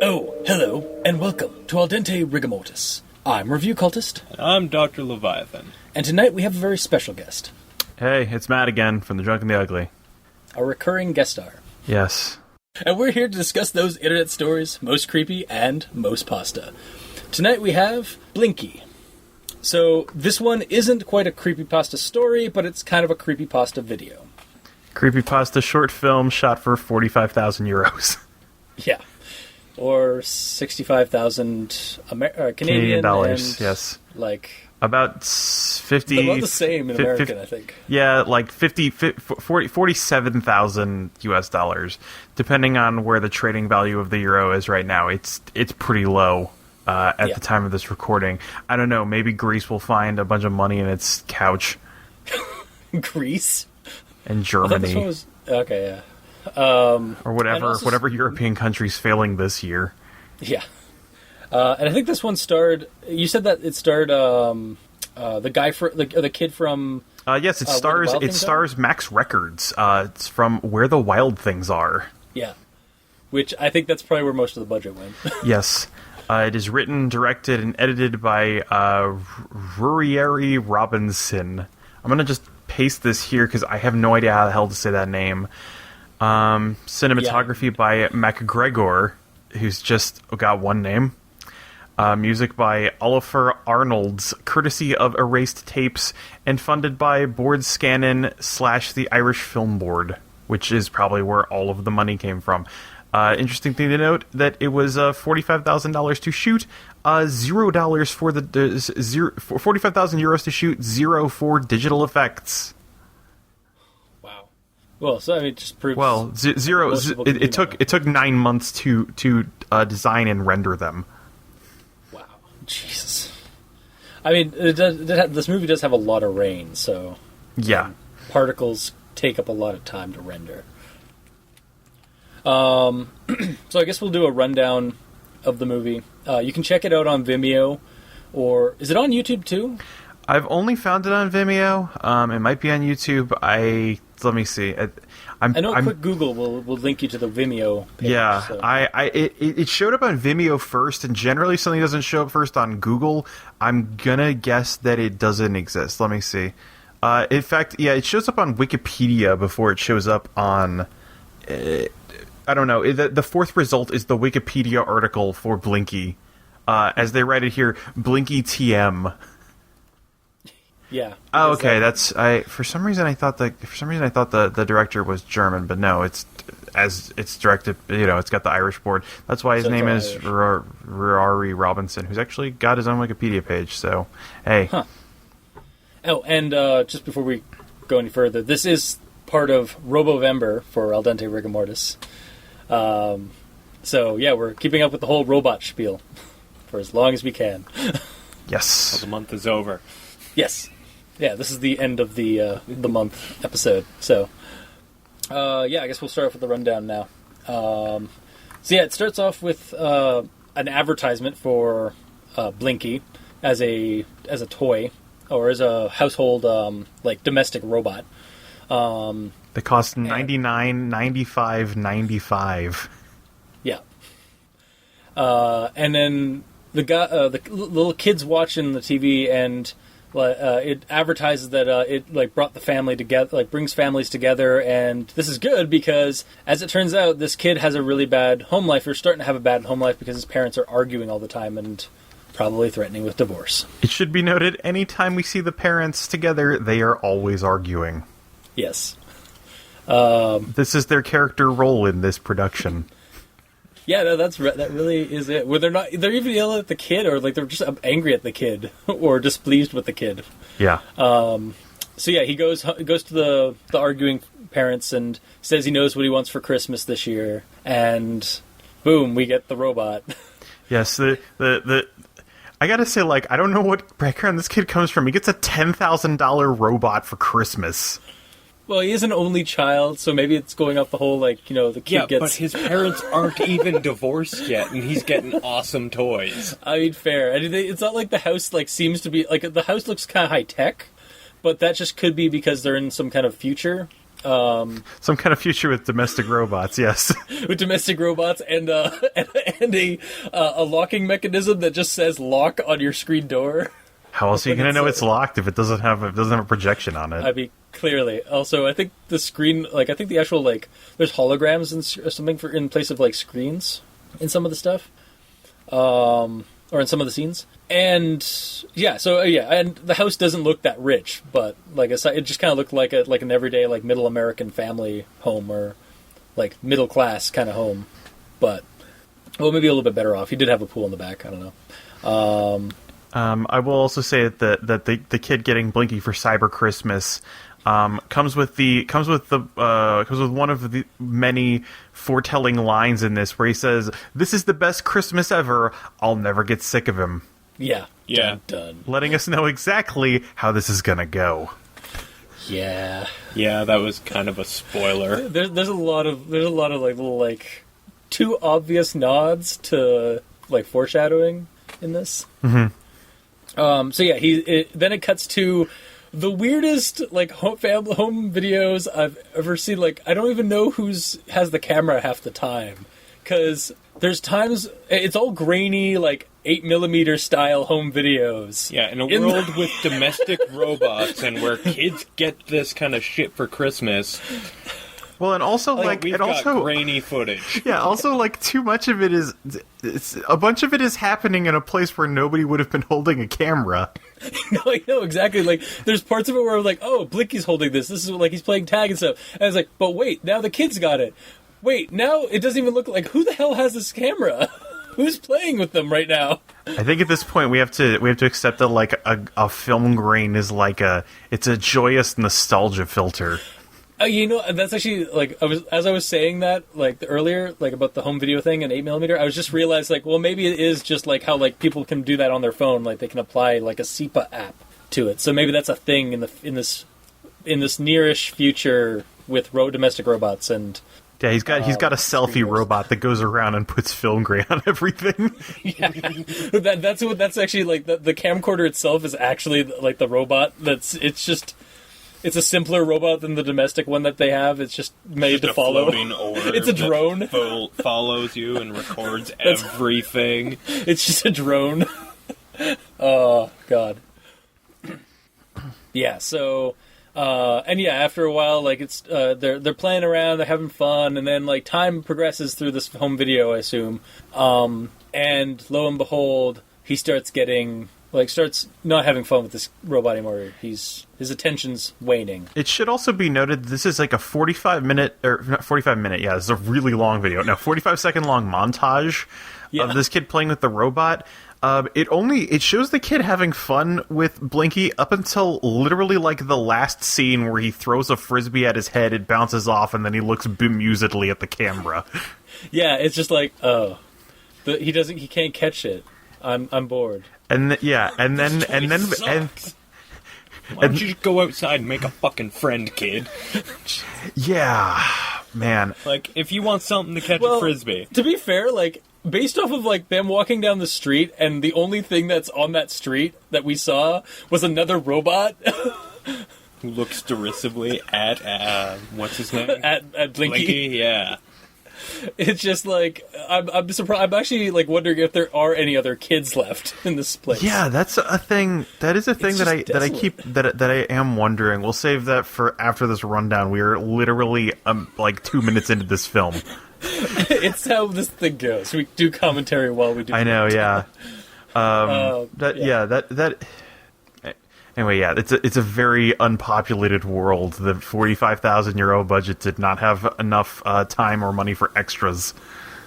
Oh, hello, and welcome to Dente Rigamortis. I'm Review Cultist. And I'm Dr. Leviathan. And tonight we have a very special guest. Hey, it's Matt again from The Drunk and the Ugly. A recurring guest star. Yes. And we're here to discuss those internet stories, most creepy and most pasta. Tonight we have Blinky. So this one isn't quite a creepypasta story, but it's kind of a creepypasta video. Creepypasta short film shot for 45,000 euros. Yeah. Or 65,000 Canadian dollars, and, yes. Like... About 50... About the same in American, I think. Yeah, like 47,000 US dollars. Depending on where the trading value of the euro is right now, it's pretty low at the time of this recording. I don't know, maybe Greece will find a bunch of money in its couch. Greece? And Germany. I thought this one was... Okay, yeah. Or whatever European country's failing this year. Yeah. And I think this one starred... You said that it starred the guy for the kid from... Yes, it stars Max Records. It's from Where the Wild Things Are. Yeah. Which I think that's probably where most of the budget went. Yes. It is written, directed, and edited by Ruairi Robinson. I'm going to just paste this here because I have no idea how the hell to say that name. Cinematography by MacGregor, who's just got one name. Music by Oliver Arnolds, courtesy of Erased Tapes, and funded by Board Scannon / the Irish Film Board, which is probably where all of the money came from. Interesting thing to note, that it was $45,000 to shoot, $0 for the 45,000 euros to shoot, 0 for digital effects. Well, so I mean, it just proves. Well, zero. It took 9 months to design and render them. Wow, Jesus. I mean, this movie does have a lot of rain, so yeah, particles take up a lot of time to render. So I guess we'll do a rundown of the movie. You can check it out on Vimeo, or is it on YouTube too? I've only found it on Vimeo. It might be on YouTube. Let me see. I know a quick Google will link you to the Vimeo page. Yeah, so. It showed up on Vimeo first, and generally something doesn't show up first on Google. I'm gonna guess that it doesn't exist. Let me see. In fact, yeah, it shows up on Wikipedia before it shows up on... I don't know. The fourth result is the Wikipedia article for Blinky. As they write it here, Blinky TM. Yeah. Oh, okay. For some reason I thought the director was German, but no, it's directed. It's got the Irish board. That's why his name is Ruairi Robinson, who's actually got his own Wikipedia page. So, hey. Huh. Oh, and just before we go any further, this is part of Robovember for Dente Rigamortis. So yeah, we're keeping up with the whole robot spiel for as long as we can. Yes. Well, the month is over. Yes. Yeah, this is the end of the month episode. So, I guess we'll start off with the rundown now. So yeah, it starts off with an advertisement for Blinky as a toy or as a household domestic robot. They cost $99.95. Yeah. And then the little kid's watching the TV and. It advertises that it brought the family together, brings families together, and this is good because, as it turns out, this kid has a really bad home life, or starting to have a bad home life because his parents are arguing all the time and probably threatening with divorce. It should be noted, anytime we see the parents together, they are always arguing. Yes. This is their character role in this production. Yeah, no, that really is it. Where they're even yelling at the kid, or they're just angry at the kid, or displeased with the kid. Yeah. So yeah, he goes to the arguing parents and says he knows what he wants for Christmas this year, and boom, we get the robot. Yes, the I gotta say, I don't know what background this kid comes from. He gets a $10,000 robot for Christmas. Well, he is an only child, so maybe it's going up the whole, like, the kid gets... but his parents aren't even divorced yet, and he's getting awesome toys. I mean, fair. And it's not like the house, like, seems to be... Like, the house looks kind of high-tech, but that just could be because they're in some kind of future. Some kind of future with domestic robots, yes. With domestic robots and a locking mechanism that just says lock on your screen door. How else are you going to know it's locked if it doesn't have a projection on it? I mean, clearly. Also, I think the screen, like, I think the actual, like, there's holograms and something in place of, like, screens in some of the stuff. Or in some of the scenes. And, and the house doesn't look that rich, but, like I said, it just kind of looked like an everyday, like, middle American family home, or, like, middle class kind of home. But, well, maybe a little bit better off. He did have a pool in the back, I don't know. I will also say that the kid getting Blinky for Cyber Christmas comes with one of the many foretelling lines in this, where he says, "This is the best Christmas ever. I'll never get sick of him." Yeah. Yeah. Done. Letting us know exactly how this is gonna go. Yeah. Yeah, that was kind of a spoiler. There's a lot of like little, like, too obvious nods to, like, foreshadowing in this. Mm-hmm. So yeah, then it cuts to the weirdest, like, home videos I've ever seen. Like, I don't even know has the camera half the time, because there's times it's all grainy, like 8mm style home videos. Yeah, in a world with domestic robots and where kids get this kind of shit for Christmas. Well, and also, We've got grainy footage. Yeah, also, like, too much of it is... a bunch of it is happening in a place where nobody would have been holding a camera. No, I know, exactly. Like, there's parts of it where I'm like, oh, Blinky's holding this. This is, like, he's playing tag and stuff. And I was like, but wait, now the kid's got it. Wait, now it doesn't even look like... Who the hell has this camera? Who's playing with them right now? I think at this point we have to accept that, like, a film grain is like it's a joyous nostalgia filter. That's actually, like, as I was saying that, like, earlier, like, about the home video thing and 8mm, I was just realized, like, well, maybe it is just, like, how, like, people can do that on their phone, like, they can apply, like, a SEPA app to it. So maybe that's a thing in this nearish future with domestic robots. And yeah, he's got a selfie robot that goes around and puts film grain on everything. Yeah, that's actually, like, the camcorder itself is actually, like, the robot. It's a simpler robot than the domestic one that they have. It's just made to follow. It's a drone. Follows you and records everything. It's just a drone. Oh, God. Yeah, so... and yeah, after a while, like, it's they're playing around, they're having fun, and then, like, time progresses through this home video, I assume. And lo and behold, he starts not having fun with this robot anymore. His attention's waning. It should also be noted this is like a 45-minute, or not 45-minute, yeah, it's a really long video. No, 45-second long montage of this kid playing with the robot. It shows the kid having fun with Blinky up until literally, like, the last scene where he throws a frisbee at his head, it bounces off, and then he looks bemusedly at the camera. Yeah, it's just like, he can't catch it. I'm bored. And then why don't you just go outside and make a fucking friend, kid? Yeah, man. Like, if you want something to catch a frisbee. To be fair, like, based off of, like, them walking down the street, and the only thing that's on that street that we saw was another robot. Who looks derisively at, what's his name? At Blinky. Blinky, yeah. It's just like, I'm surprised. I'm actually, like, wondering if there are any other kids left in this place. Yeah, that's a thing. That is a thing that I am wondering. We'll save that for after this rundown. We are literally like 2 minutes into this film. It's how this thing goes. We do commentary while we do. I know, yeah. Anyway, yeah, it's a very unpopulated world. The €45,000 budget did not have enough time or money for extras.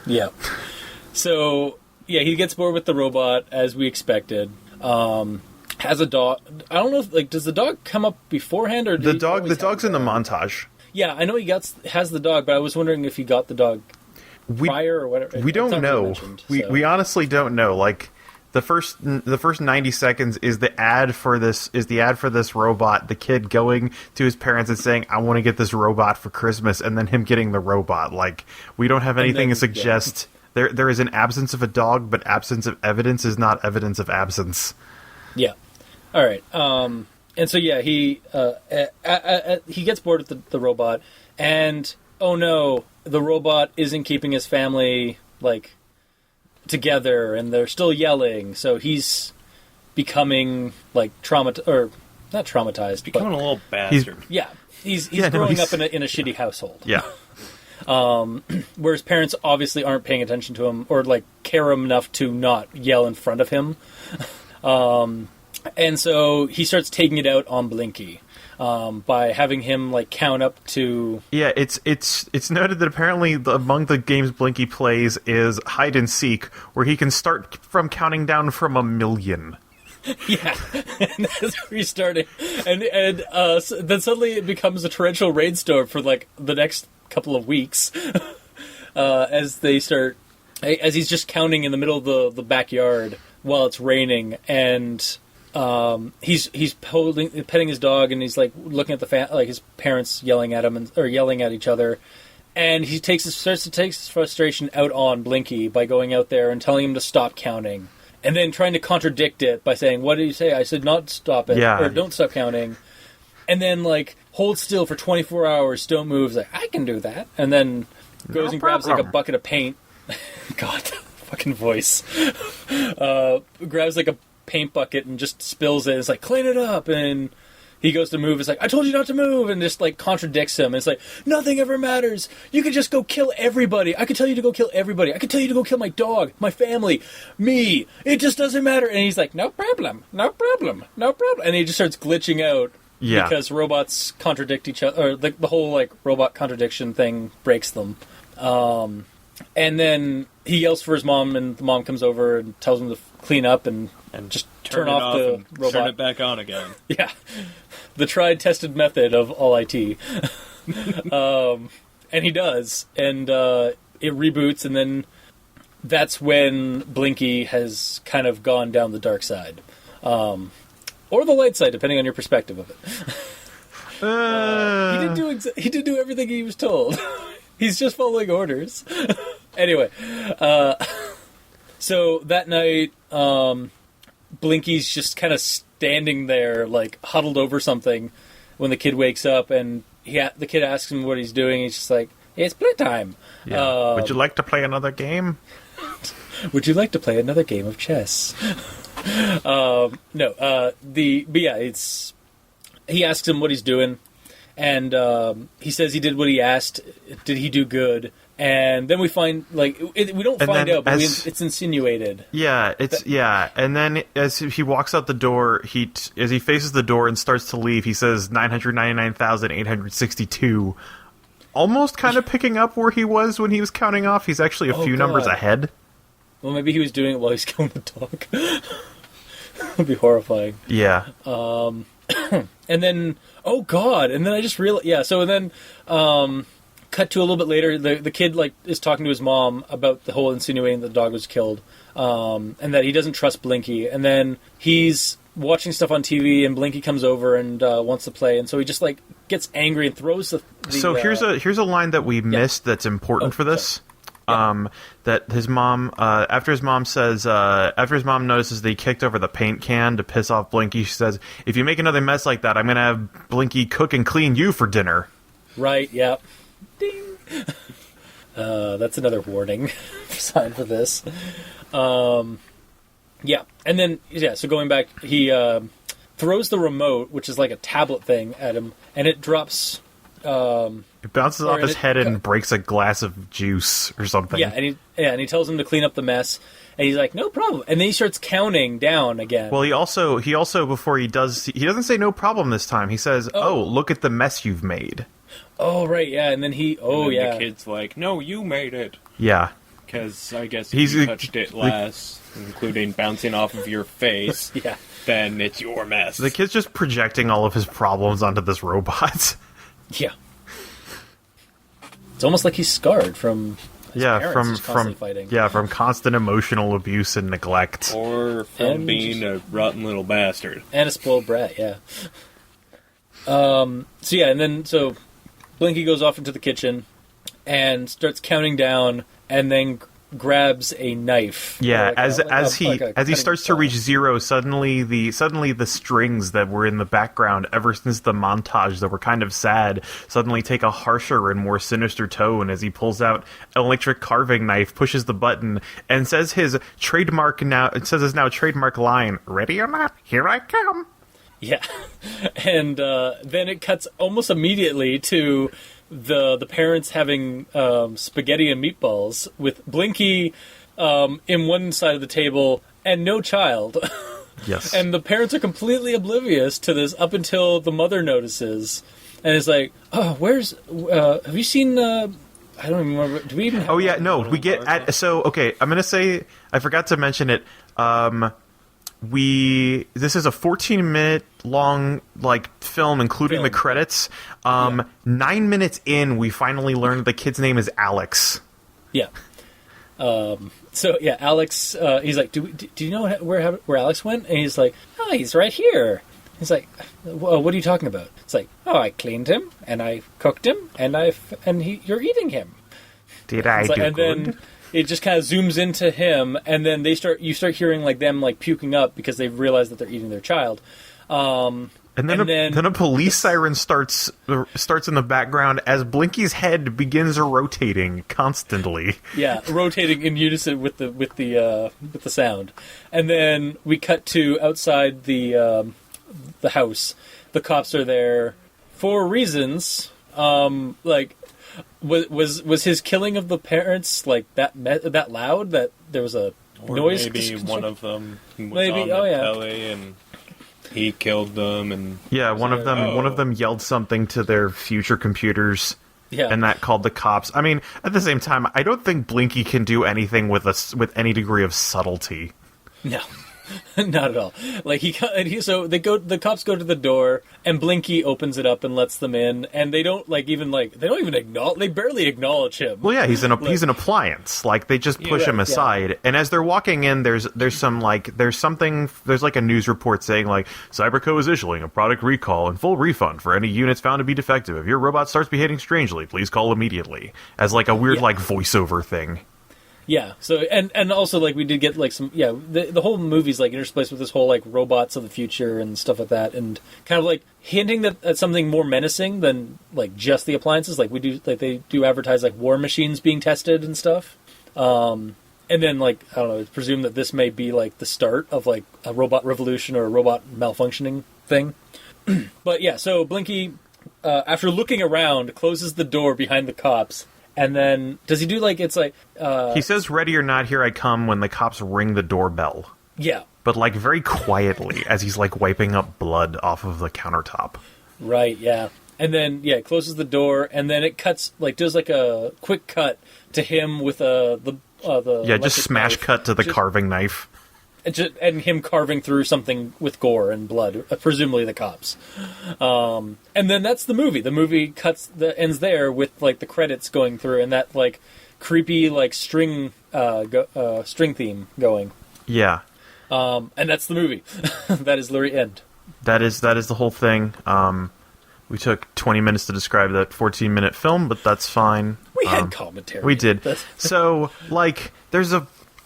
Yeah. So, yeah, he gets bored with the robot, as we expected. Has a dog. I don't know if, like, does the dog come up beforehand, or the dog's in the montage. Yeah, I know he has the dog, but I was wondering if he got the dog prior or whatever. We don't know. We honestly don't know. Like, the first 90 seconds is the ad for this robot, the kid going to his parents and saying, I want to get this robot for Christmas, and then him getting the robot. Like, we don't have anything to suggest there is an absence of a dog, but absence of evidence is not evidence of absence. Yeah. All right. And so he gets bored with the robot, and oh no, the robot isn't keeping his family like together, and they're still yelling. So he's becoming like not traumatized, becoming a little bastard. He's growing up in a shitty household. Yeah. Where his parents obviously aren't paying attention to him or like care him enough to not yell in front of him. And so he starts taking it out on Blinky by having him like count up to. Yeah, it's noted that apparently among the games Blinky plays is hide and seek, where he can start from counting down from 1,000,000. Yeah, and that's where he's starting, and then suddenly it becomes a torrential rainstorm for like the next couple of weeks, as he's just counting in the middle of the backyard while it's raining, and he's petting his dog, and he's like looking at his parents yelling at him or yelling at each other, and he starts to take his frustration out on Blinky by going out there and telling him to stop counting. And then trying to contradict it by saying, what did you say? I said not stop it, or don't stop counting. And then, like, hold still for 24 hours, don't move. He's like, I can do that. And then goes and grabs, like, a bucket of paint. God, fucking voice. Grabs, like, a paint bucket and just spills it. It's like, clean it up. And he goes to move. It's like, I told you not to move. And just, like, contradicts him. And it's like, nothing ever matters. You can just go kill everybody. I could tell you to go kill everybody. I could tell you to go kill my dog, my family, me. It just doesn't matter. And he's like, no problem, no problem, no problem. And he just starts glitching out. Yeah. Because robots contradict each other. Or the whole, like, robot contradiction thing breaks them. And then he yells for his mom, and the mom comes over and tells him to clean up and just turn off the robot. Turn it back on again. Yeah. The tried-tested method of all IT. And he does. And it reboots, and then that's when Blinky has kind of gone down the dark side. Or the light side, depending on your perspective of it. He didn't do everything he was told. He's just following orders. Anyway, so that night, Blinky's just kind of standing there, like, huddled over something when the kid wakes up, and the kid asks him what he's doing. He's just like, it's playtime. Yeah. Would you like to play another game? Would you like to play another game of chess? He asks him what he's doing, and he says he did what he asked. Did he do good? And then we find, like, we don't find out, but it's insinuated. Yeah, and then as he walks out the door, as he faces the door and starts to leave, he says 999,862. Almost kind of picking up where he was when he was counting off. He's actually a few numbers ahead. Well, maybe he was doing it while he's killing the dog. That would be horrifying. Yeah. And then, oh god, and then I just realized, so then, cut to a little bit later, the kid, like, is talking to his mom about the whole insinuating that the dog was killed, and that he doesn't trust Blinky, and then he's watching stuff on TV, and Blinky comes over and wants to play, and so he just, like, gets angry and throws the So here's a line that we missed that's important for this. That his mom, after his mom notices that he kicked over the paint can to piss off Blinky, she says, if you make another mess like that, I'm going to have Blinky cook and clean you for dinner. Right, yeah. Ding! That's another warning sign for this. And then, so going back, he throws the remote, which is like a tablet thing, at him, and it drops... it bounces off his head and breaks a glass of juice or something. Yeah, and he tells him to clean up the mess, and he's like, no problem. And then he starts counting down again. Well, he also before he doesn't say no problem this time. He says, oh, look at the mess you've made. Oh, right, yeah, and then the kid's like, no, you made it. Yeah. Because I guess if you touched it last, including bouncing off of your face, then it's your mess. The kid's just projecting all of his problems onto this robot. Yeah. It's almost like he's scarred from parents constantly fighting. From constant emotional abuse and neglect, or from being a rotten little bastard and a spoiled brat. Yeah. So Blinky goes off into the kitchen and starts counting down, and then grabs a knife. Yeah, as he starts to reach 0, suddenly the strings that were in the background ever since the montage that were kind of sad suddenly take a harsher and more sinister tone as he pulls out an electric carving knife, pushes the button, and says his trademark line, "Ready or not, here I come." Yeah, and then it cuts almost immediately to the parents having spaghetti and meatballs with Blinky in one side of the table and no child. Yes. And the parents are completely oblivious to this up until the mother notices and is like, "Oh, where's have you seen I don't even remember. Do we even have we get at I'm going to say I forgot to mention it. This is a 14-minute long film, including the credits. 9 minutes in, we finally learned the kid's name is Alex. Yeah. Alex. He's like, do you know where Alex went? And he's like, "Oh, he's right here." He's like, "What are you talking about?" It's like, "Oh, I cleaned him and I cooked him and you're eating him." Did I do and good? Then it just kind of zooms into him, and then you start hearing them puking up because they've realized that they're eating their child. And then a police siren starts in the background as Blinky's head begins rotating constantly. Yeah, rotating in unison with the sound. And then we cut to outside the house. The cops are there for reasons Was his killing of the parents that loud that there was a noise? Maybe one of them was on the telly and he killed them, and one of them yelled something to their future computers, and that called the cops. I mean, at the same time, I don't think Blinky can do anything with any degree of subtlety. No. Not at all. The cops go to the door, and Blinky opens it up and lets them in, and they don't they barely acknowledge him. Well, yeah, he's an appliance. They just push him aside, and as they're walking in, there's a news report saying Cyberco is issuing a product recall and full refund for any units found to be defective. If your robot starts behaving strangely, please call immediately. As a weird voiceover thing. Yeah. So and also we did get some the whole movie's interspliced with this whole robots of the future and stuff like that, and kind of hinting at something more menacing than just the appliances. They do advertise war machines being tested and stuff. And then I don't know, it's presumed that this may be the start of a robot revolution or a robot malfunctioning thing. But yeah, so Blinky after looking around closes the door behind the cops. And then, does he do he says, "Ready or not, here I come," when the cops ring the doorbell. Yeah. But, very quietly, as he's, wiping up blood off of the countertop. Right, yeah. And then, closes the door, and then it cuts, does, a quick cut to him with the just smash knife. Cut to the carving knife. And him carving through something with gore and blood, presumably the cops. And then that's the movie. The movie ends there with the credits going through and that creepy string theme going. Yeah. And that's the movie. That is the very end. That is the whole thing. We took 20 minutes to describe that 14-minute film, but that's fine. We had commentary. We did. So there's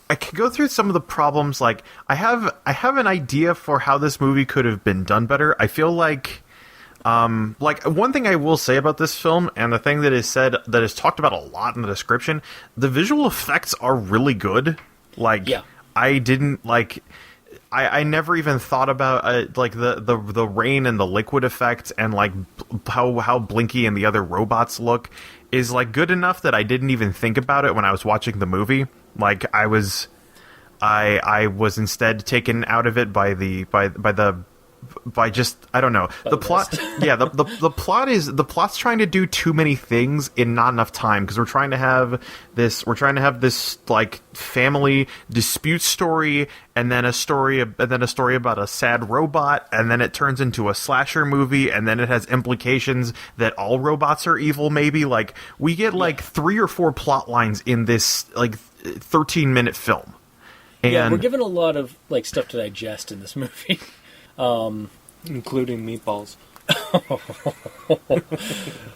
I could go through some of the problems. I have an idea for how this movie could have been done better. I feel one thing I will say about this film, and the thing that is talked about a lot in the description, the visual effects are really good. I didn't I never even thought about the rain and the liquid effect and how Blinky and the other robots look is good enough that I didn't even think about it when I was watching the movie. I was instead taken out of it by the by just, I don't know, the plot. The plot's trying to do too many things in not enough time, because we're trying to have this like family dispute story, and then a story about a sad robot, and then it turns into a slasher movie, and then it has implications that all robots are evil. Maybe like we get like 3 or 4 plot lines in this like 13-minute film. And we're given a lot of like stuff to digest in this movie, including meatballs.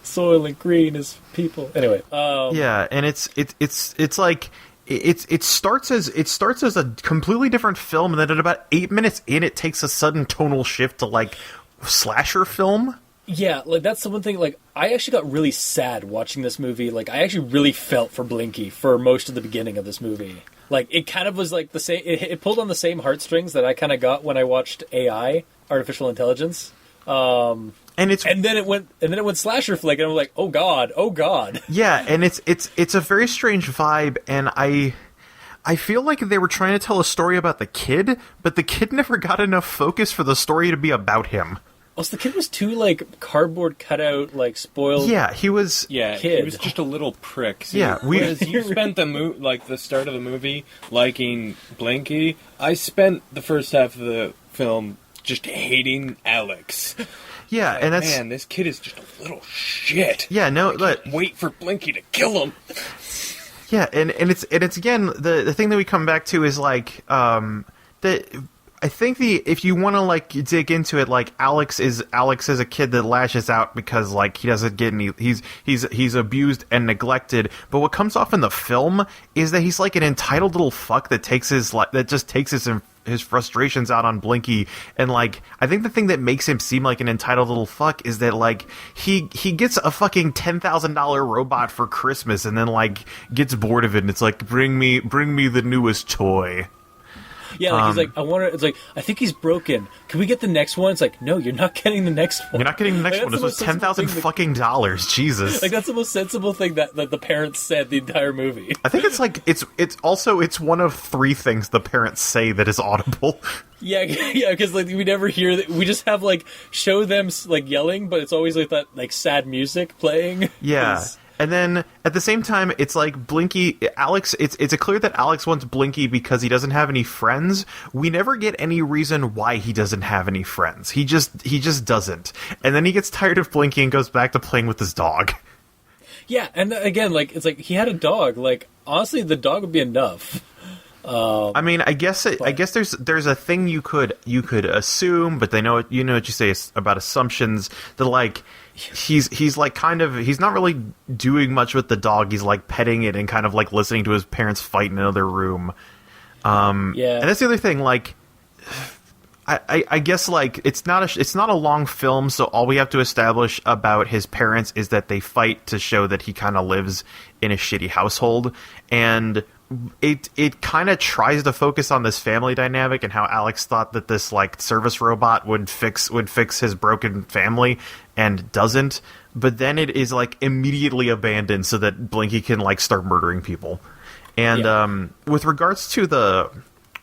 Soylent Green is people. Anyway, and it's like it starts as a completely different film, and then at about 8 minutes in, it takes a sudden tonal shift to like slasher film. Yeah, like that's the one thing. Like, I actually got really sad watching this movie. Like, I actually really felt for Blinky for most of the beginning of this movie. Like, it kind of was like the same. It pulled on the same heartstrings that I kind of got when I watched AI, Artificial Intelligence. And then it went slasher flick, and I'm like, oh god. Yeah, and it's a very strange vibe, and I feel like they were trying to tell a story about the kid, but the kid never got enough focus for the story to be about him. Oh, so the kid was too, like, cardboard cutout, like, spoiled. Yeah, he was. Yeah, kid. He was just a little prick. See, yeah, whereas you spent the start of the movie liking Blinky, I spent the first half of the film just hating Alex. Yeah, like, and that's man, this kid is just a little shit. Yeah, no, wait for Blinky to kill him. Yeah, and it's again the thing that we come back to is like that. I think if you want to like dig into it, like Alex is a kid that lashes out because like he doesn't get any, he's abused and neglected. But what comes off in the film is that he's like an entitled little fuck that takes his frustrations out on Blinky. And like I think the thing that makes him seem like an entitled little fuck is that like he gets a fucking $10,000 robot for Christmas and then like gets bored of it, and it's like bring me the newest toy. Yeah, like he's like, I want to. It's like, I think he's broken. Can we get the next one? It's like, no, you're not getting the next one. You're not getting the next one. This was $10,000 fucking dollars. Jesus. Like that's the most sensible thing that the parents said the entire movie. I think it's like it's one of 3 things the parents say that is audible. Yeah, because like we never hear that. We just have like show them like yelling, but it's always like that like sad music playing. Yeah. And then, at the same time, it's like Alex, it's clear that Alex wants Blinky because he doesn't have any friends. We never get any reason why he doesn't have any friends. He just doesn't. And then he gets tired of Blinky and goes back to playing with his dog. Yeah, and again, like, it's like, he had a dog. Like, honestly, the dog would be enough. I mean, I guess there's a thing you could assume, but what you say about assumptions, that like he's like kind of, he's not really doing much with the dog. He's like petting it and kind of like listening to his parents fight in another room. Yeah, and that's the other thing. Like, I guess like it's not a long film, so all we have to establish about his parents is that they fight to show that he kind of lives in a shitty household, and it kind of tries to focus on this family dynamic and how Alex thought that this like service robot would fix his broken family and doesn't, but then it is like immediately abandoned so that Blinky can like start murdering people. And with regards to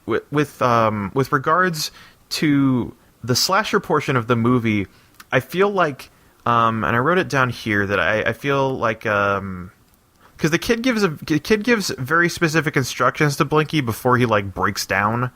with regards to the slasher portion of the movie, I feel like and I wrote it down here that I feel like because the kid gives very specific instructions to Blinky before he like breaks down.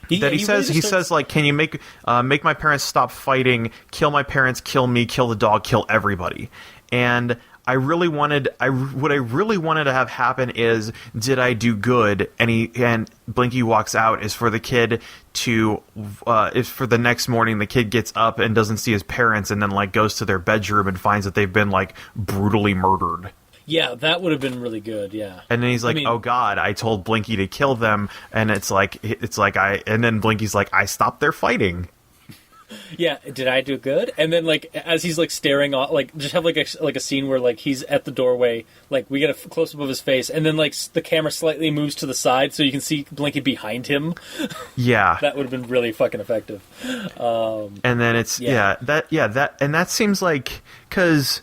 He says like, can you make my parents stop fighting, kill my parents, kill me, kill the dog, kill everybody. And what I really wanted to have happen is, did I do good? And Blinky walks out is for the kid to is for the next morning the kid gets up and doesn't see his parents and then like goes to their bedroom and finds that they've been like brutally murdered. Yeah, that would have been really good. Yeah. And then he's like, "Oh God, I told Blinky to kill them," and and then Blinky's like, "I stopped their fighting." Yeah, did I do good? And then like as he's like staring off, like just have like a scene where like he's at the doorway, like we get a close up of his face, and then like the camera slightly moves to the side so you can see Blinky behind him. Yeah, that would have been really fucking effective. And then that seems like, because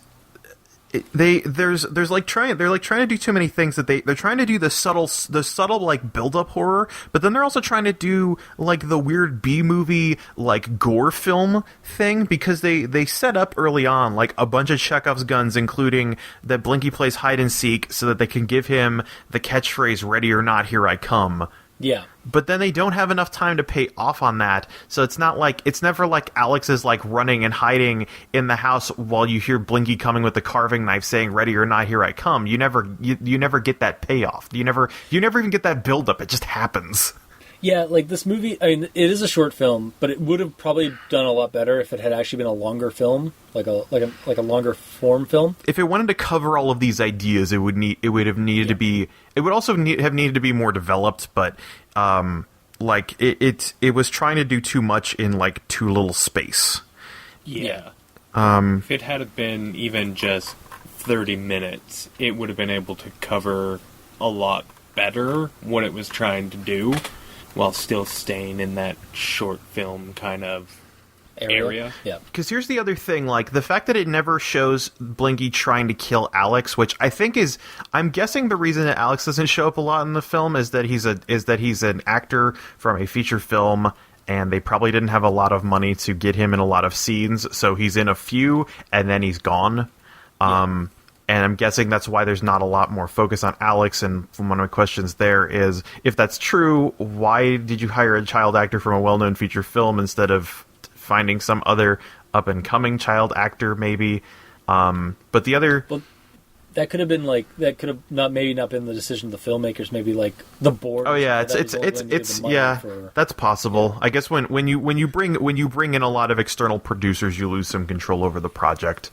They're like trying to do too many things that they're trying to do the subtle like build up horror, but then they're also trying to do like the weird B movie like gore film thing, because they set up early on like a bunch of Chekhov's guns, including that Blinky plays hide and seek so that they can give him the catchphrase "Ready or not, here I come." Yeah. But then they don't have enough time to pay off on that, so it's never like Alex is like running and hiding in the house while you hear Blinky coming with the carving knife saying "Ready or not, here I come." You never get that payoff. You never even get that build up. It just happens. Yeah, like this movie, I mean, it is a short film, but it would have probably done a lot better if it had actually been a longer film, like a longer form film. If it wanted to cover all of these ideas, it would have needed to be. It would also have needed to be more developed, but like it was trying to do too much in like too little space. Yeah. If it had been even just 30 minutes, it would have been able to cover a lot better what it was trying to do, while still staying in that short film kind of area. Yeah. Because here's the other thing, like, the fact that it never shows Blinky trying to kill Alex, which I think is... I'm guessing the reason that Alex doesn't show up a lot in the film is that he's an actor from a feature film, and they probably didn't have a lot of money to get him in a lot of scenes, so he's in a few, and then he's gone. Yeah. And I'm guessing that's why there's not a lot more focus on Alex, and one of my questions there is, if that's true, why did you hire a child actor from a well-known feature film instead of finding some other up-and-coming child actor, maybe? But the other... Well, that could have been, like, that could have not been the decision of the filmmakers, maybe, like, the board. Oh, yeah, it's yeah, that's possible. Yeah. I guess when you bring in a lot of external producers, you lose some control over the project.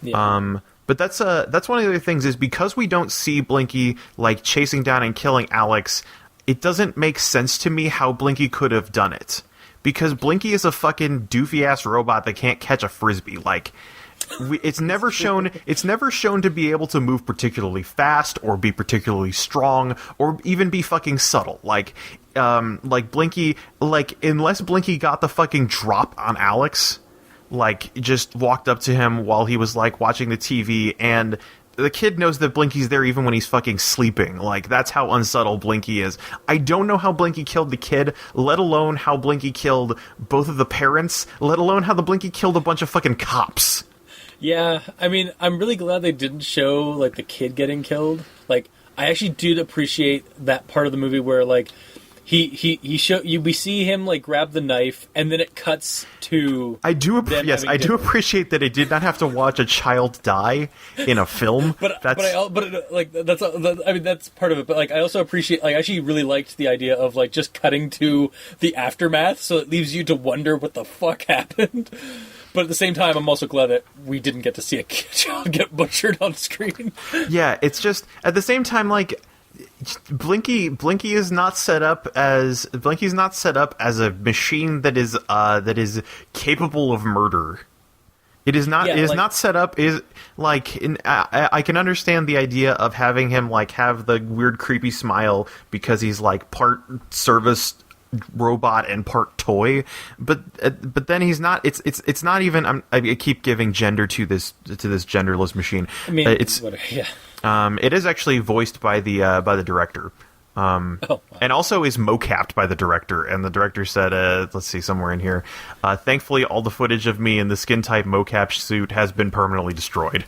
Yeah. But that's one of the other things, is because we don't see Blinky like chasing down and killing Alex, it doesn't make sense to me how Blinky could have done it. Because Blinky is a fucking doofy ass robot that can't catch a frisbee. Like, it's never shown to be able to move particularly fast or be particularly strong or even be fucking subtle. Like Blinky, like, unless Blinky got the fucking drop on Alex, like, just walked up to him while he was, like, watching the TV, and the kid knows that Blinky's there even when he's fucking sleeping. Like, that's how unsubtle Blinky is. I don't know how Blinky killed the kid, let alone how Blinky killed both of the parents, let alone how the Blinky killed a bunch of fucking cops. Yeah, I mean, I'm really glad they didn't show, like, the kid getting killed. Like, I actually did appreciate that part of the movie where, like, we see him like grab the knife, and then it cuts to. I do appreciate that I did not have to watch a child die in a film. That's part of it. But like, I also appreciate, like, I actually really liked the idea of like just cutting to the aftermath, so it leaves you to wonder what the fuck happened. But at the same time, I'm also glad that we didn't get to see a child get butchered on screen. Yeah, it's just at the same time, like. Blinky is not set up as a machine that is capable of murder. It is not. Yeah, it is not set up. Is like I can understand the idea of having him like have the weird creepy smile because he's like part service robot and part toy, but then he's not. It's not even. I keep giving gender to this genderless machine. I mean, yeah. It is actually voiced by the director, and also is mocapped by the director. And the director said, "Let's see, somewhere in here. Thankfully, all the footage of me in the skin type mocap suit has been permanently destroyed."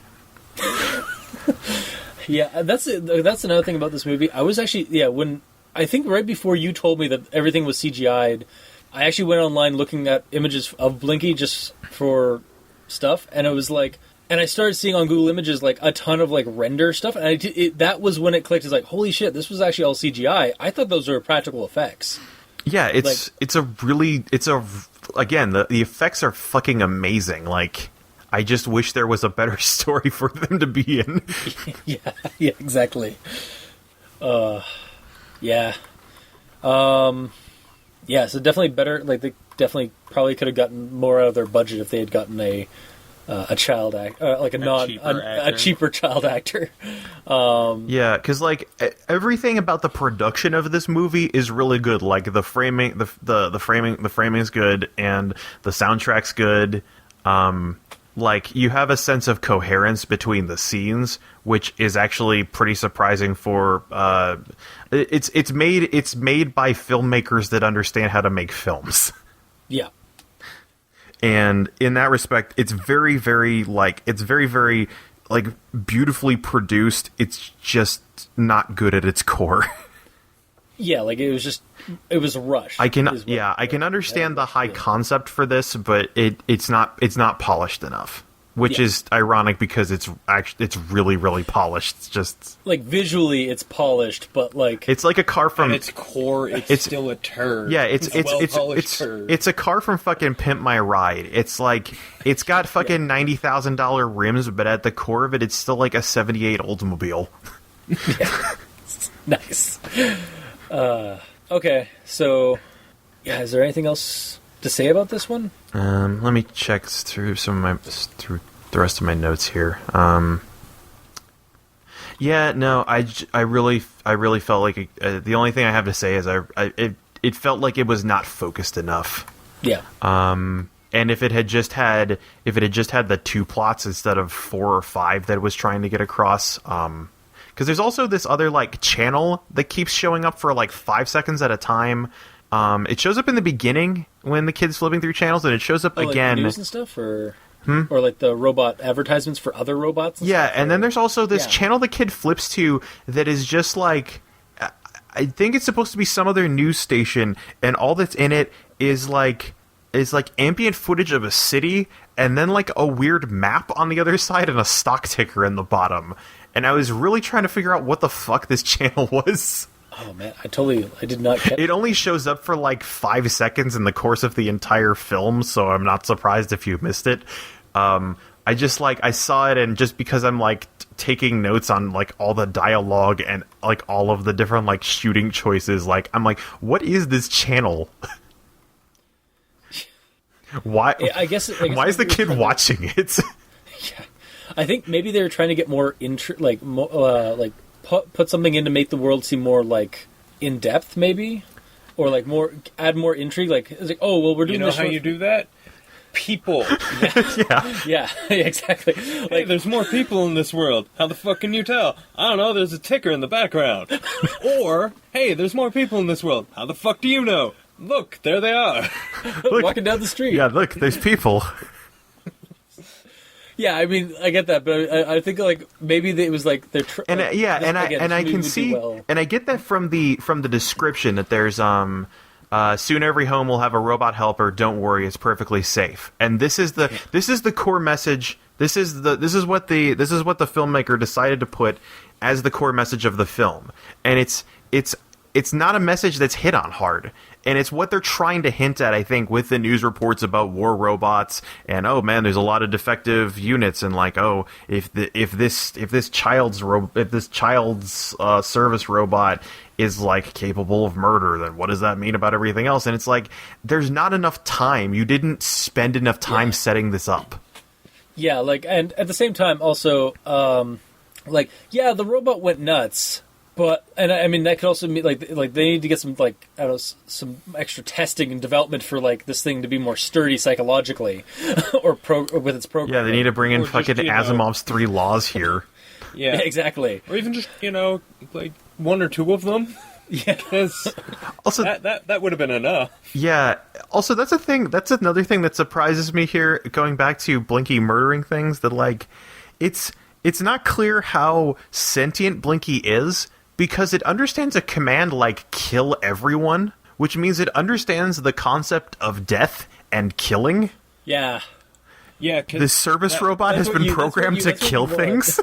Yeah, that's another thing about this movie. I was actually when I think right before you told me that everything was CGI'd, I actually went online looking at images of Blinky just for stuff, and it was like. And I started seeing on Google Images like a ton of like render stuff, and that was when it clicked. It's like, holy shit, this was actually all CGI. I thought those were practical effects. Yeah, the effects are fucking amazing. Like, I just wish there was a better story for them to be in. yeah, exactly. Yeah. So definitely better. Like, they definitely probably could have gotten more out of their budget if they had gotten a child actor, like a cheaper child actor. Yeah, because like everything about the production of this movie is really good. Like the framing, the framing is good, and the soundtrack's good. like, you have a sense of coherence between the scenes, which is actually pretty surprising for, it's made by filmmakers that understand how to make films. Yeah. And in that respect, it's very, very, beautifully produced. It's just not good at its core. Yeah, like, it was rushed. I can understand the high concept for this, but it's not polished enough. Which is ironic because it's really, really polished. It's just like, visually it's polished, but like it's like a car from at its core. It's still a turd. Yeah, it's a car from fucking Pimp My Ride. It's like it's got fucking $90,000 rims, but at the core of it, it's still like a '78 Oldsmobile. Yeah. Nice. Okay, so yeah, is there anything else to say about this one? Let me check through through the rest of my notes here. Yeah, no, I really felt like the only thing I have to say is it felt like it was not focused enough. Yeah. And if it had just had the 2 plots instead of 4 or 5 that it was trying to get across, because there's also this other like channel that keeps showing up for like 5 seconds at a time. It shows up in the beginning when the kid's flipping through channels, and it shows up again. Like news and stuff, or like the robot advertisements for other robots. And then there's also this channel the kid flips to that is just like, I think it's supposed to be some other news station, and all that's in it is like ambient footage of a city, and then like a weird map on the other side and a stock ticker in the bottom. And I was really trying to figure out what the fuck this channel was. Oh man, I did not get it. Only shows up for like 5 seconds in the course of the entire film, so I'm not surprised if you missed it. I saw it, and just because I'm like taking notes on like all the dialogue and like all of the different like shooting choices, like I'm like, what is this channel? Why? I guess why is the kid watching it? Yeah, I think maybe they were trying to get more put something in to make the world seem more like in depth, maybe, or like add more intrigue. Like it's like, oh well, we're doing. You know how you do that? People. Yeah, exactly. Like, hey, there's more people in this world. How the fuck can you tell? I don't know. There's a ticker in the background. Or, hey, there's more people in this world. How the fuck do you know? Look, there they are. Look, walking down the street. Yeah, look, there's people. Yeah, I mean, I get that, but I think like maybe it was like they're I can see and I get that from the description that there's soon every home will have a robot helper. Don't worry, it's perfectly safe. And this is the core message. This is what the filmmaker decided to put as the core message of the film. And it's not a message that's hit on hard. And it's what they're trying to hint at, I think, with the news reports about war robots and, oh man, there's a lot of defective units, and like, oh, if this child's service robot is like capable of murder, then what does that mean about everything else? And it's like, there's not enough time. You didn't spend enough time setting this up. Yeah, like, and at the same time, also, the robot went nuts. But I mean that could also mean like they need to get some like I don't know, some extra testing and development for like this thing to be more sturdy psychologically, or with its program. Yeah, they need to bring in fucking Asimov's 3 laws here. Yeah, exactly. Or even just like 1 or 2 of them. Yeah, also that would have been enough. Yeah. Also, that's a thing. That's another thing that surprises me here. Going back to Blinky murdering things, that like it's not clear how sentient Blinky is. Because it understands a command like kill everyone, which means it understands the concept of death and killing. Yeah. Yeah, the service robot has been programmed to kill things.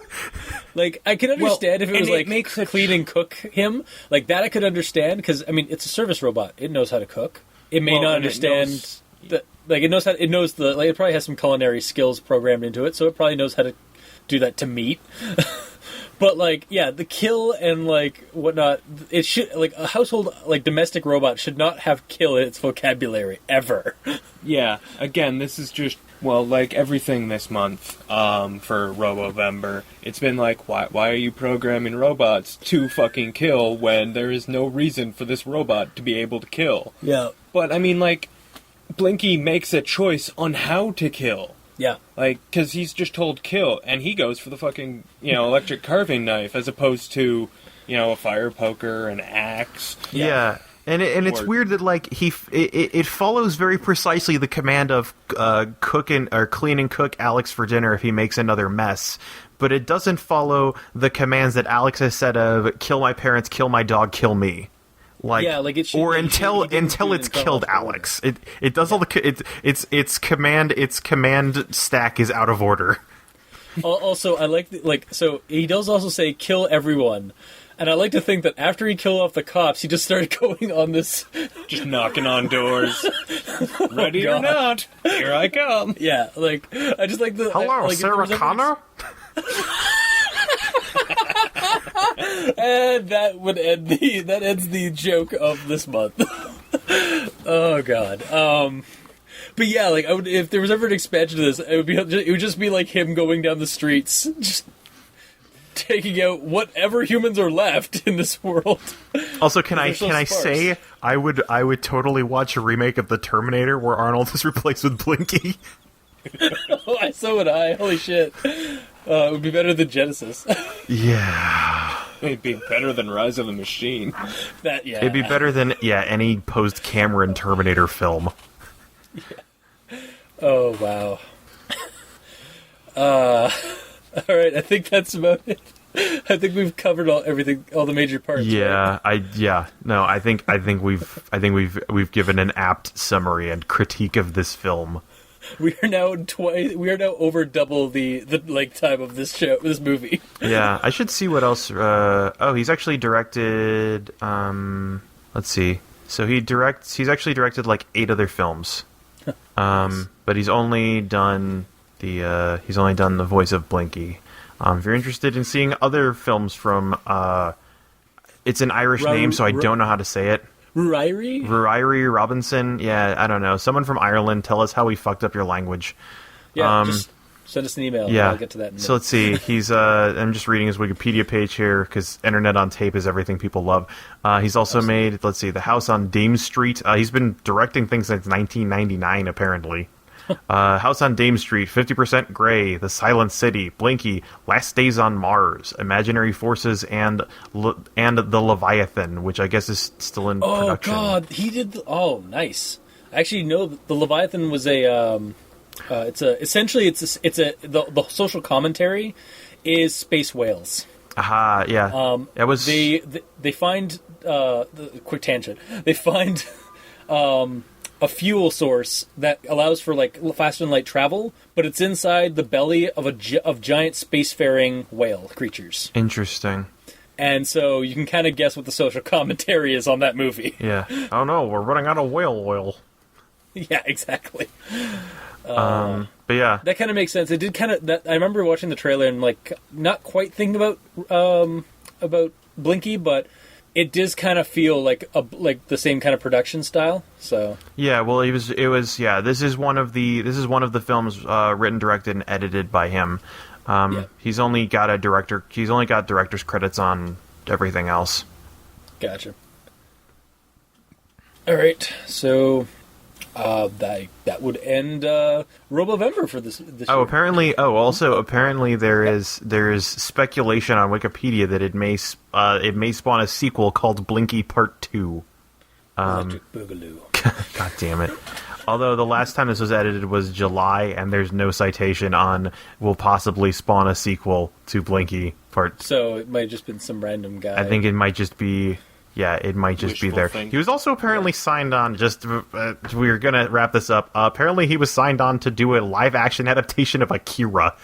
Like, I can understand if it was like clean and cook him. Like, that I could understand, because, I mean, it's a service robot. It knows how to cook. It may not understand... it probably has some culinary skills programmed into it, so it probably knows how to do that to meat. But, like, yeah, the kill and, like, whatnot, it should, like, a household, like, domestic robot should not have kill in its vocabulary, ever. Yeah, again, this is just, well, like everything this month, for Robovember, it's been like, why are you programming robots to fucking kill when there is no reason for this robot to be able to kill? Yeah. But, I mean, like, Blinky makes a choice on how to kill. Yeah. Like, because he's just told kill, and he goes for the fucking, electric carving knife, as opposed to, a fire poker, an axe. Yeah. And it's weird that like it follows very precisely the command of clean and cook Alex for dinner if he makes another mess, but it doesn't follow the commands that Alex has said of kill my parents, kill my dog, kill me. Like, yeah, like it should, or he until it's killed Alex. It does all the its command stack is out of order. Also, I so he does also say kill everyone. And I like to think that after he killed off the cops, he just started going on this... Just knocking on doors. Ready or not, here I come. Yeah, like, I just like the... Hello, Sarah Connor? And that ends the joke of this month. Oh, God. But yeah, like, if there was ever an expansion to this, it would just be like him going down the streets, just... taking out whatever humans are left in this world. Also, can I say I would totally watch a remake of the Terminator where Arnold is replaced with Blinky. So would I. Holy shit! It would be better than Genesis. Yeah, it'd be better than Rise of the Machine. It'd be better than any post-Cameron Terminator film. Yeah. Oh wow. All right, I think that's about it. I think we've covered all the major parts. Yeah, right? I think we've given an apt summary and critique of this film. We are now over double the length time of this movie. Yeah, I should see what else. He's actually directed. Let's see. So he's actually directed like 8 other films. Nice. But he's only done the voice of Blinky. If you're interested in seeing other films from, it's an Irish name, so I don't know how to say it. Ruairi Robinson. Yeah, I don't know. Someone from Ireland. Tell us how we fucked up your language. Yeah, just send us an email. Yeah, and I'll get to that in a minute. So let's see. He's. I'm just reading his Wikipedia page here because Internet on Tape is everything people love. He's also made. Let's see, The House on Dame Street. He's been directing things since 1999, apparently. House on Dame Street, 50% Grey, The Silent City, Blinky, Last Days on Mars, Imaginary Forces, and The Leviathan, which I guess is still in production. Oh God, he did. Nice. Actually, no, The Leviathan was the social commentary is space whales. Aha, yeah. That was they find quick tangent. They find a fuel source that allows for like faster than light travel, but it's inside the belly of giant spacefaring whale creatures. Interesting. And so you can kind of guess what the social commentary is on that movie. Yeah. Oh no, we're running out of whale oil. Yeah, exactly. But yeah, that kind of makes sense. It did kind of. I remember watching the trailer and like not quite thinking about Blinky, but it does kind of feel like the same kind of production style. So yeah, well, it was. Yeah, this is one of the films written, directed, and edited by him. He's only got director's credits on everything else. Gotcha. All right, so that would end Robovember for this year. Apparently there is speculation on Wikipedia that it may spawn a sequel called Blinky Part 2. Electric Boogaloo. God damn it. Although the last time this was edited was July, and there's no citation on will possibly spawn a sequel to Blinky Part 2. So it might have just been some random guy. I think it might just be... Yeah, it might just be there. Think. He was also apparently signed on, we're going to wrap this up. Apparently he was signed on to do a live-action adaptation of Akira.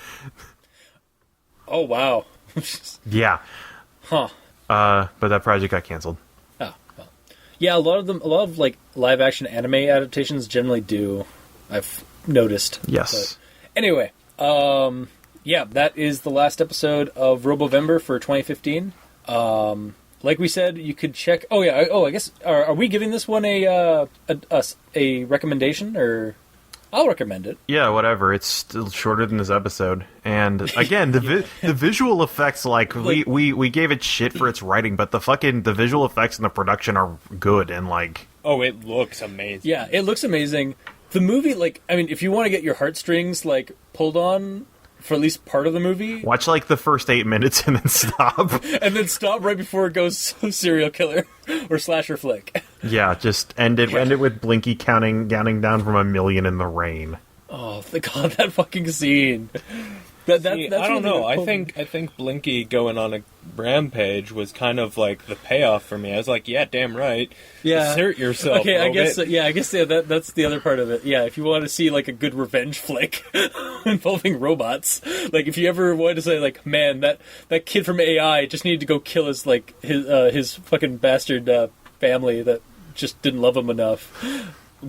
Oh, wow. Yeah. Huh. But that project got canceled. Oh, well. Yeah, a lot of like live-action anime adaptations generally do, I've noticed. Yes. But anyway, yeah, that is the last episode of Robovember for 2015. Like we said, you could check. Oh yeah. I guess are we giving this one a recommendation, or I'll recommend it. Yeah, whatever. It's still shorter than this episode, and again, the visual effects. Like we gave it shit for its writing, but the visual effects and the production are good, and like it looks amazing. Yeah, it looks amazing. The movie, like, I mean, if you want to get your heartstrings, like, pulled on for at least part of the movie... Watch, like, the first 8 minutes and then stop. And then stop right before it goes serial killer or slasher flick. Yeah, just end it with Blinky counting down from 1,000,000 in the rain. Oh, God, that fucking scene. That's I don't know. I think Blinky going on a rampage was kind of like the payoff for me. I was like, yeah, damn right. Yeah. Assert yourself. Okay, I guess that's the other part of it. Yeah, if you want to see like a good revenge flick involving robots, like if you ever wanted to say like, man, that kid from AI just needed to go kill his fucking bastard family that just didn't love him enough,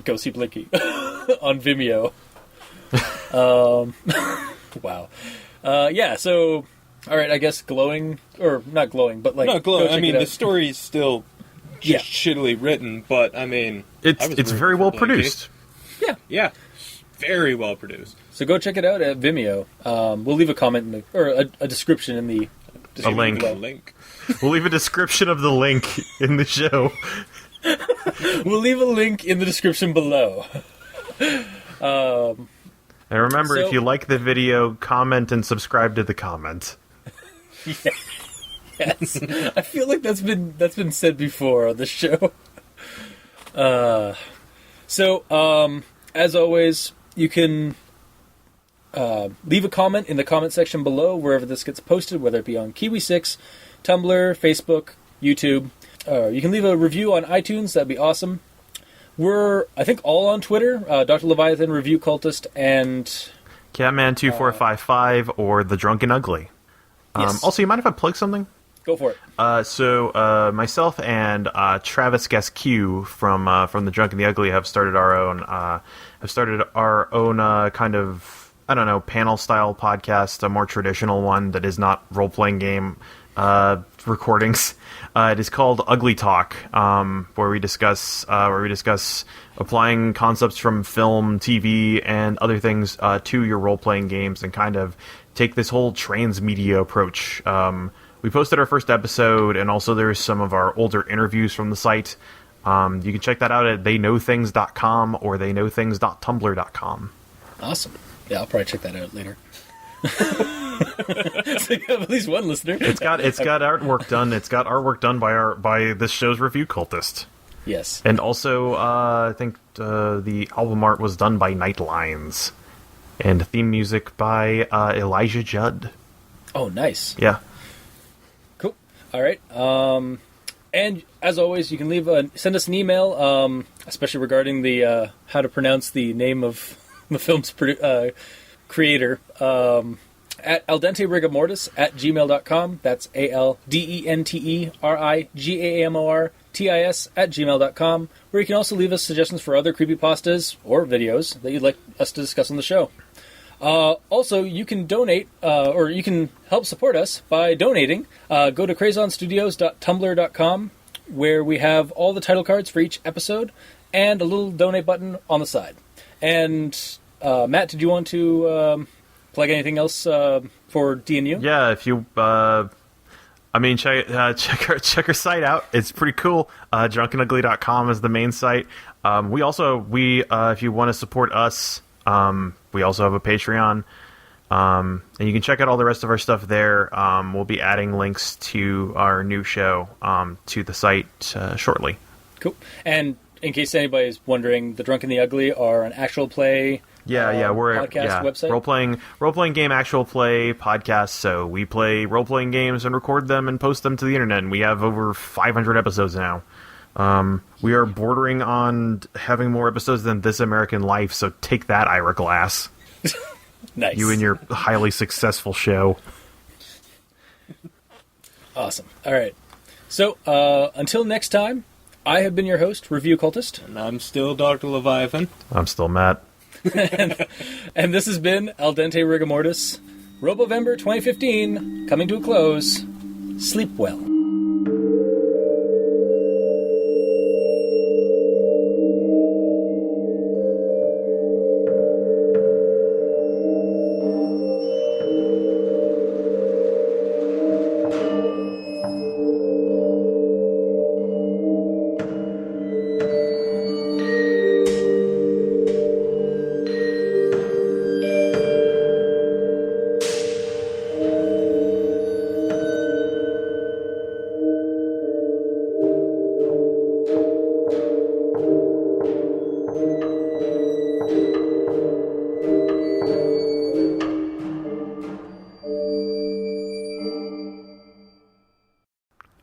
go see Blinky on Vimeo. Wow. Yeah, so, alright, I guess glowing, or not glowing, but like... Not glowing, I mean, the story's still just shittily written, but, I mean... It's very well produced. Yeah. Yeah, very well produced. So go check it out at Vimeo. We'll leave a comment, or a description in the... A link. We'll leave a description of the link in the show. We'll leave a link in the description below. And remember, if you like the video, comment and subscribe to the comment. Yeah. Yes, I feel like that's been said before on the show. So, as always, you can leave a comment in the comment section below wherever this gets posted, whether it be on Kiwi6, Tumblr, Facebook, YouTube. You can leave a review on iTunes. That'd be awesome. We're, I think, all on Twitter. Dr. Leviathan, Review Cultist, and... Catman2455 or The Drunken Ugly. Yes. Also, you mind if I plug something? Go for it. So myself and Travis Guest Q from The Drunk and the Ugly have started our own kind of, I don't know, panel style podcast, a more traditional one that is not role playing game recordings. It is called Ugly Talk, where we discuss applying concepts from film, TV, and other things to your role playing games, and kind of take this whole transmedia approach. We posted our first episode, and also there's some of our older interviews from the site. You can check that out at theyknowthings.com or theyknowthings.tumblr.com. Awesome. Yeah, I'll probably check that out later. So you have at least one listener. It's got artwork done. It's got artwork done by this show's review cultist. Yes. And also, I think the album art was done by Nightlines, and theme music by Elijah Judd. Oh, nice. Yeah. Cool. All right. And as always, you can send us an email, especially regarding the how to pronounce the name of the film's creator, at aldenterigamortis@gmail.com. That's aldenterigamortis@gmail.com, where you can also leave us suggestions for other creepypastas or videos that you'd like us to discuss on the show. Also, you can donate, or you can help support us by donating. Go to crazonstudios.tumblr.com, where we have all the title cards for each episode and a little donate button on the side. And Matt, did you want to plug anything else for D&U? Yeah, if you, check our site out. It's pretty cool. Drunkenugly.com is the main site. We if you want to support us, we also have a Patreon. And you can check out all the rest of our stuff there. We'll be adding links to our new show to the site shortly. Cool. And in case anybody's wondering, The Drunk and the Ugly are an actual play we're podcast website. Role-playing game actual play podcast. So we play role-playing games and record them and post them to the internet, and we have over 500 episodes now. We are bordering on having more episodes than This American Life, so take that, Ira Glass. Nice. You and your highly successful show. Awesome. All right. So, until next time, I have been your host, Review Cultist. And I'm still Dr. Leviathan. I'm still Matt. and this has been Al Dente Rigamortis, Robovember 2015, coming to a close. Sleep well.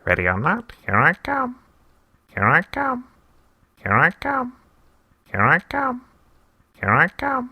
Ready or not, here I come. Here I come. Here I come. Here I come. Here I come.